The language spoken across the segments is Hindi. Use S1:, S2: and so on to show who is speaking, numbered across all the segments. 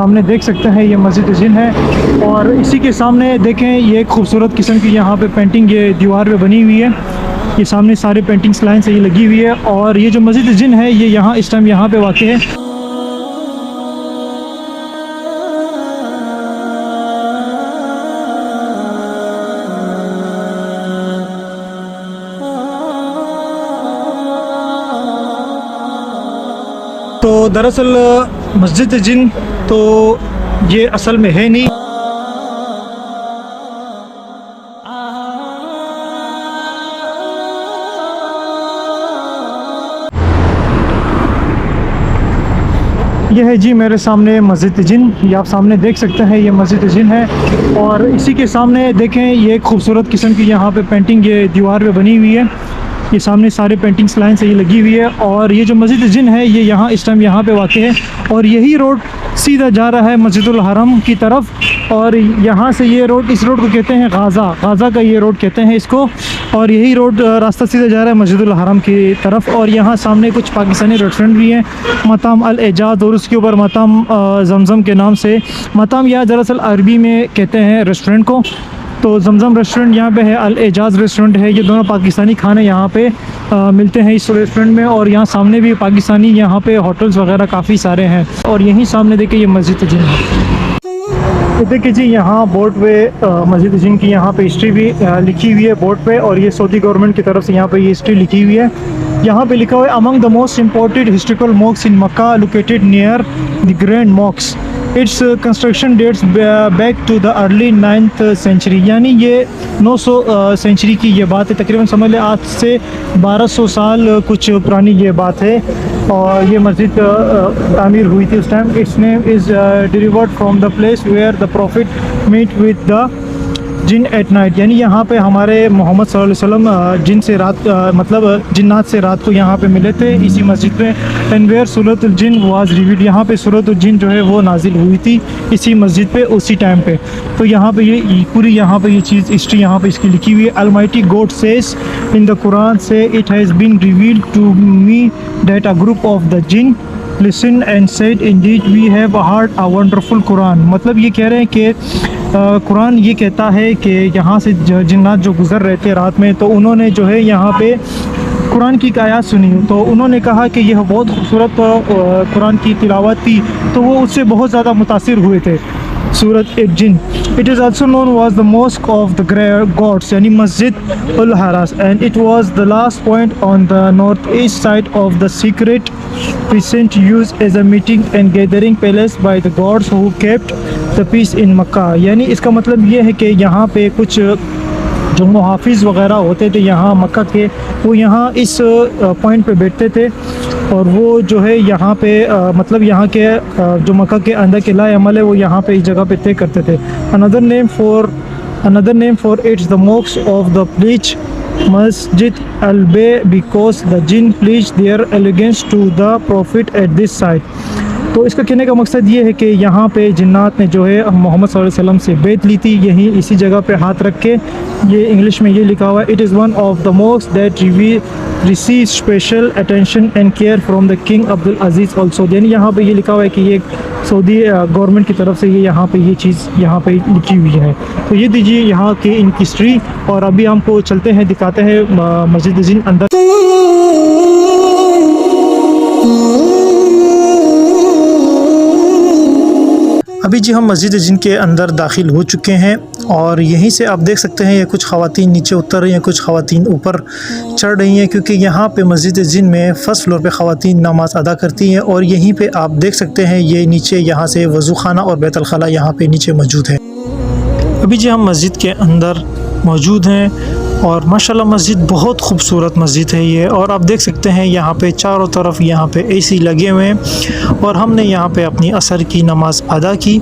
S1: सामने देख सकते हैं ये मस्जिद जिन है और इसी के सामने देखें ये एक खूबसूरत किस्म की यहाँ पे पेंटिंग ये दीवार पे बनी हुई है। ये सामने सारे पेंटिंग्स लाइन से ये लगी हुई है और ये जो मस्जिद जिन है ये यहाँ इस टाइम यहाँ पे वाक़ है। तो दरअसल मस्जिद जिन तो ये असल में है नहीं। यह है जी मेरे सामने मस्जिद जिन, ये आप सामने देख सकते हैं ये मस्जिद जिन है और इसी के सामने देखें ये एक खूबसूरत किस्म की यहाँ पे पेंटिंग ये दीवार पे बनी हुई है। ये सामने सारे पेंटिंग्स लाइन से ये लगी हुई है और ये जो मस्जिद जिन है ये यहाँ इस टाइम यहाँ पे वाक़ है और यही रोड सीधा जा रहा है मस्जिदुल हरम की तरफ और यहाँ से ये रोड, इस रोड को कहते हैं गाज़ा का ये रोड कहते हैं इसको और यही रोड रास्ता सीधा जा रहा है मस्जिदुल हरम की तरफ। और यहाँ सामने कुछ पाकिस्तानी रेस्टोरेंट भी हैं, मताम अल एजाज और उसके ऊपर मताम जमज़म के नाम से। मताम या दरअसल अरबी में कहते हैं रेस्टोरेंट को, तो जमज़म रेस्टोरेंट यहाँ पे है, अल एजाज़ रेस्टोरेंट है। ये दोनों पाकिस्तानी खाने यहाँ पे मिलते हैं इस रेस्टोरेंट में और यहाँ सामने भी पाकिस्तानी यहाँ पे होटल्स वगैरह काफ़ी सारे हैं। और यहीं सामने देखिए ये मस्जिद जिन है। देखिए जी यहाँ बोर्ड पे मस्जिद जिन की यहाँ पे हिस्ट्री भी लिखी हुई है बोर्ड पे और ये सऊदी गवर्नमेंट की तरफ से यहाँ पे ये हिस्ट्री लिखी हुई है। यहाँ पे लिखा हुआ है among the most important historical mosques in Mecca located near the grand mosques. Its construction dates back to the early 9th century, यानी ये 900 सेंचुरी की ये बात है, तकरीबन समझ लें आज से 1200 साल कुछ पुरानी ये बात है। और ये मस्जिद तामीर हुई थी उस time. Its name is derived from the place where the prophet meet with the jinn at night, यानी यहाँ पे हमारे मोहम्मद सल्लल्लाहु अलैहि वसल्लम जिन से रात मतलब जिन्नात से रात को यहाँ पे मिले थे इसी मस्जिद में। And where Suratul Jinn was revealed, यहाँ पे सूरतुल जिन जो है वो नाजिल हुई थी इसी मस्जिद पे उसी टाइम पे। तो यहाँ पे ये पूरी यहाँ पे ये चीज़ हिस्ट्री यहाँ पे इसकी लिखी हुई है। Almighty God says in the Quran say it has been revealed to me that a group of the jinn listen and said indeed we have heard a wonderful Quran. मतलब ये कह रहे हैं कि कुरान ये कहता है कि यहाँ से जिन्नात जो गुज़र रहे थे रात में तो उन्होंने जो है यहाँ पे कुरान की आयत सुनी तो उन्होंने कहा कि यह बहुत खूबसूरत कुरान की तिलावत थी, तो वो उससे बहुत ज़्यादा मुतासिर हुए थे। Surat Jinn it is also known was the mosque of the gods, यानी Masjid ul Haras, and it was the last point on the north east side of the sacred precinct use as a meeting and gathering palace by the gods who kept the peace in Mecca. यानी इसका मतलब ये है कि यहाँ पे कुछ जो मुहाफिज़ वगैरह होते थे यहाँ मक्का के, वो यहाँ इस पॉइंट पे बैठते थे और वो जो है यहाँ पे मतलब यहाँ के जो मक्का के अंदर के लाए अमल है वो यहाँ पे इस जगह पे तय करते थे। Another name for it's the मॉक्स of the pledge Masjid al-Baya because the jinn pledge their allegiance to the prophet at this site. तो इसका कहने का मकसद ये है कि यहाँ पे जिन्नात ने जो है मोहम्मद सल्लल्लाहु अलैहि वसल्लम से बैत ली थी यहीं इसी जगह पे हाथ रख के। ये इंग्लिश में ये लिखा हुआ है, it is one of the मॉक्स that receive special attention and care from the king Abdul Aziz also. यानी यहाँ पे ये लिखा हुआ है कि ये सऊदी गवर्नमेंट की तरफ से ये यहाँ पे ये चीज़ यहाँ पे लिखी हुई है। तो ये दीजिए यहाँ की इनकी हिस्ट्री और अभी हमको चलते हैं दिखाते हैं मस्जिद जिन अंदर। अभी जी हम मस्जिद जिन के अंदर दाखिल हो चुके हैं और यहीं से आप देख सकते हैं ये कुछ ख़वातीन नीचे उतर रही हैं, कुछ ख़वातीन ऊपर चढ़ रही हैं, क्योंकि यहाँ पे मस्जिद जिन में फ़र्स्ट फ्लोर पे ख़वातीन नमाज़ अदा करती हैं और यहीं पे आप देख सकते हैं ये नीचे यहाँ से वज़ू खाना और बैतुल खला यहाँ पे नीचे मौजूद है। अभी जी हम मस्जिद के अंदर मौजूद हैं और माशाल्लाह मस्जिद बहुत खूबसूरत मस्जिद है ये। और आप देख सकते हैं यहाँ पे चारों तरफ यहाँ पे एसी लगे हुए हैं और हमने यहाँ पे अपनी असर की नमाज़ अदा की।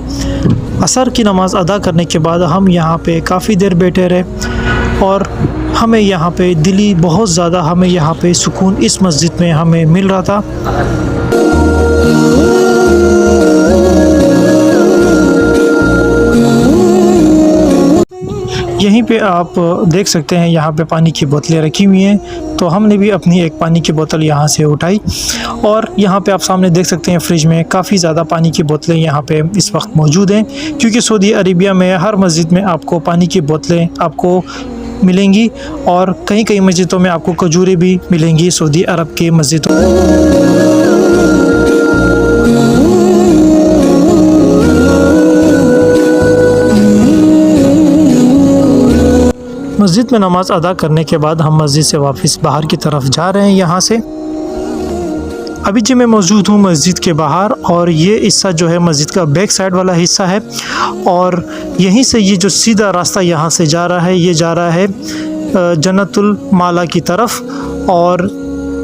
S1: असर की नमाज़ अदा करने के बाद हम यहाँ पे काफ़ी देर बैठे रहे और हमें यहाँ पे दिली बहुत ज़्यादा हमें यहाँ पे सुकून इस मस्जिद में हमें मिल रहा था। यहीं पे आप देख सकते हैं यहाँ पे पानी की बोतलें रखी हुई हैं। तो हमने भी अपनी एक पानी की बोतल यहाँ से उठाई और यहाँ पे आप सामने देख सकते हैं फ्रिज में काफ़ी ज़्यादा पानी की बोतलें यहाँ पे इस वक्त मौजूद हैं, क्योंकि सऊदी अरेबिया में हर मस्जिद में आपको पानी की बोतलें आपको मिलेंगी और कई कई मस्जिदों में आपको खजूरें भी मिलेंगी सऊदी अरब के मस्जिदों। मस्जिद में नमाज़ अदा करने के बाद हम मस्जिद से वापस बाहर की तरफ जा रहे हैं। यहाँ से अभी जी मैं मौजूद हूँ मस्जिद के बाहर और ये हिस्सा जो है मस्जिद का बैक साइड वाला हिस्सा है और यहीं से ये जो सीधा रास्ता यहाँ से जा रहा है ये जा रहा है जन्नतुल माला की तरफ। और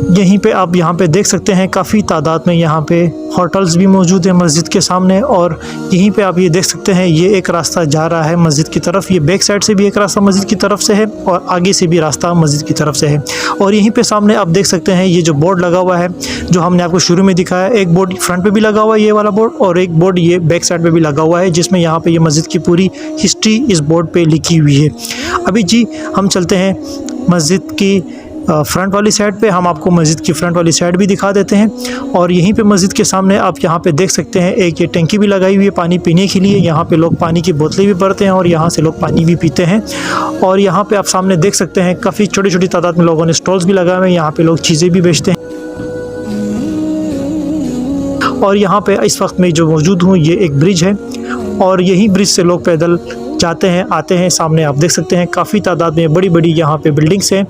S1: यहीं पे आप यहाँ पे देख सकते हैं काफ़ी तादाद में यहाँ पे होटल्स भी मौजूद हैं मस्जिद के सामने। और यहीं पे आप ये देख सकते हैं ये एक रास्ता जा रहा है मस्जिद की तरफ। ये बैक साइड से भी एक रास्ता मस्जिद की तरफ से है और आगे से भी रास्ता मस्जिद की तरफ से है। और यहीं पे सामने आप देख सकते हैं ये जो बोर्ड लगा हुआ है जो हमने आपको शुरू में दिखाया, एक बोर्ड फ्रंट पे भी लगा हुआ है ये वाला बोर्ड और एक बोर्ड ये बैक साइड पे भी लगा हुआ है जिसमें यहाँ पे ये मस्जिद की पूरी हिस्ट्री इस बोर्ड पे लिखी हुई है। अभी जी हम चलते हैं मस्जिद की फ्रंट वाली साइड पे, हम आपको मस्जिद की फ्रंट वाली साइड भी दिखा देते हैं। और यहीं पे मस्जिद के सामने आप यहाँ पे देख सकते हैं एक ये टंकी भी लगाई हुई है पानी पीने के लिए। यहाँ पे लोग पानी की बोतलें भी भरते हैं और यहाँ से लोग पानी भी पीते हैं। और यहाँ पे आप सामने देख सकते हैं काफ़ी छोटी छोटी तादाद में लोगों ने स्टॉल्स भी लगाए हुए हैं, यहाँ पे लोग चीज़ें भी बेचते हैं। और यहाँ पे इस वक्त मैं जो मौजूद हूँ ये एक ब्रिज है और यही ब्रिज से लोग पैदल जाते हैं आते हैं। सामने आप देख सकते हैं काफ़ी तादाद में बड़ी बड़ी यहाँ पे बिल्डिंग्स हैं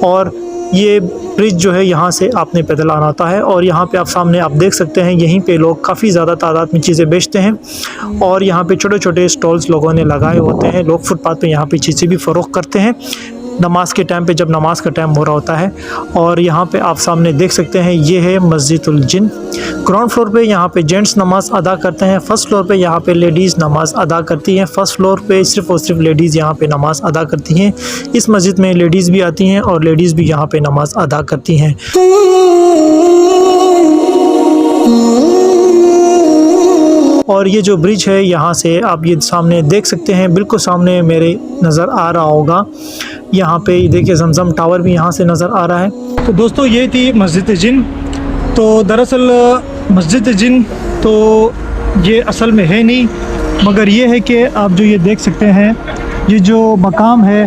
S1: और ये ब्रिज जो है यहाँ से आपने पैदल आना होता है। और यहाँ पे आप सामने आप देख सकते हैं यहीं पे लोग काफ़ी ज़्यादा तादाद में चीज़ें बेचते हैं और यहाँ पे छोटे छोटे स्टॉल्स लोगों ने लगाए होते हैं। लोग फुटपाथ पे यहाँ पे चीज़ें भी फ़रोख्त करते हैं नमाज के टाइम पे, जब नमाज का टाइम हो रहा होता है। और यहाँ पे आप सामने देख सकते हैं ये है मस्जिदुल जिन। ग्राउंड फ्लोर पे यहाँ पे जेंट्स नमाज अदा करते हैं, फर्स्ट फ्लोर पे यहाँ पे लेडीज़ नमाज अदा करती हैं। फर्स्ट फ्लोर पे सिर्फ़ और सिर्फ लेडीज़ यहाँ पे नमाज अदा करती हैं। इस मस्जिद में लेडीज़ भी आती हैं और लेडीज़ भी यहाँ पे नमाज अदा करती हैं। और ये जो ब्रिज है यहाँ से आप ये सामने देख सकते हैं, बिल्कुल सामने मेरे नज़र आ रहा होगा। यहाँ पे देखिए जमजम टावर भी यहाँ से नज़र आ रहा है। तो दोस्तों ये थी मस्जिद जिन। तो दरअसल मस्जिद जिन तो ये असल में है नहीं, मगर ये है कि आप जो ये देख सकते हैं ये जो मकाम है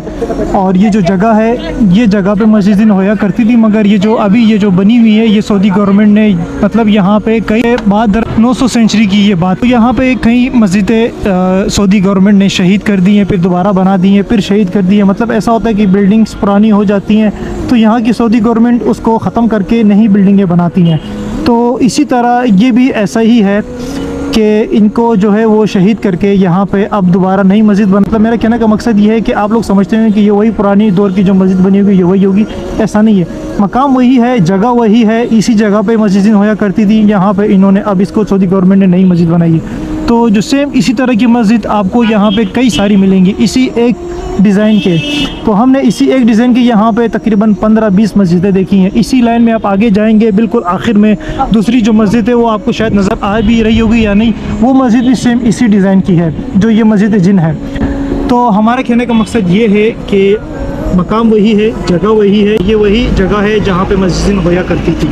S1: और ये जो जगह है ये जगह पे मस्जिद जिन होया करती थी। मगर ये जो अभी ये जो बनी हुई है ये सऊदी गवर्नमेंट ने मतलब यहाँ पे कई बाद 900 सेंचुरी की ये बात, तो यहाँ पे कई मस्जिदें सऊदी गवर्नमेंट ने शहीद कर दी हैं, फिर दोबारा बना दी हैं, फिर शहीद कर दी हैं। मतलब ऐसा होता है कि बिल्डिंग्स पुरानी हो जाती हैं तो यहाँ की सऊदी गवर्नमेंट उसको ख़त्म करके नई बिल्डिंगें बनाती हैं। तो इसी तरह ये भी ऐसा ही है कि इनको जो है वो शहीद करके यहाँ पे अब दोबारा नई मस्जिद बन, मतलब मेरा कहने का मकसद ये है कि आप लोग समझते हैं कि ये वही पुरानी दौर की जो मस्जिद बनी होगी ये वही होगी, ऐसा नहीं है। मकाम वही है, जगह वही है, इसी जगह पे मस्जिद होया करती थी। यहाँ पे इन्होंने अब इसको सऊदी गवर्नमेंट ने नई मस्जिद बनाई है। तो जो सेम इसी तरह की मस्जिद आपको यहाँ पे कई सारी मिलेंगी इसी एक डिज़ाइन के। तो हमने इसी एक डिज़ाइन के यहाँ पे तकरीबन 15-20 मस्जिदें देखी हैं। इसी लाइन में आप आगे जाएंगे बिल्कुल आखिर में दूसरी जो मस्जिद है वो आपको शायद नज़र आ भी रही होगी या नहीं, वो मस्जिद भी सेम इसी डिज़ाइन की है जो ये मस्जिद जिन है। तो हमारे कहने का मकसद ये है कि मकाम वही है, जगह वही है, ये वही जगह है जहाँ पे मस्जिद जिन होया करती थी।